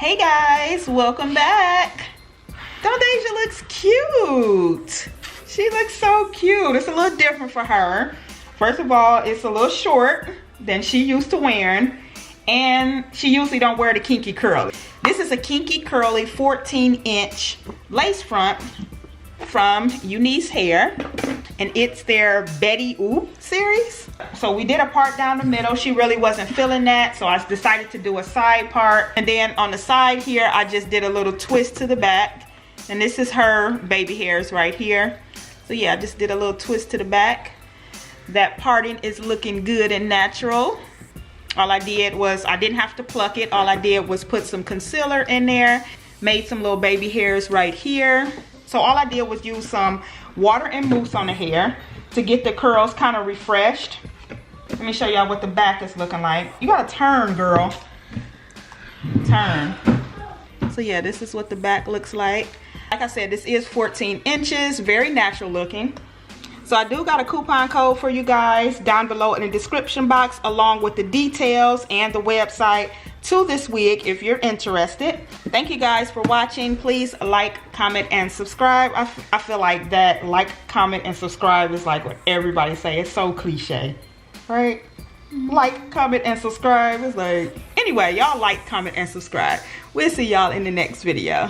Hey guys, welcome back. Don't Deja looks cute. She looks so cute. It's a little different for her. First of all, it's a little short than she used to wearing, and she usually don't wear the kinky curly. This is a kinky curly 14-inch lace front from UNice Hair, and it's their Bettyou series. So we did a part down the middle. She really wasn't feeling that, so I decided to do a side part. And then on the side here, I just did a little twist to the back. And this is her baby hairs right here. So yeah, I just did a little twist to the back. That parting is looking good and natural. All I did was, I didn't have to pluck it. All I did was put some concealer in there, made some little baby hairs right here. So all I did was use some water and mousse on the hair to get the curls kind of refreshed. Let me show y'all what the back is looking like. You gotta turn, girl. Turn. So yeah, this is what the back looks like. Like I said, this is 14 inches, very natural looking. So I do got a coupon code for you guys down below in the description box, along with the details and the website to this wig if you're interested. Thank you guys for watching. Please like, comment, and subscribe. I feel like that like, comment, and subscribe is like what everybody say. It's so cliche, right? Like, comment, and subscribe is like, anyway, y'all like, comment, and subscribe. We'll see y'all in the next video.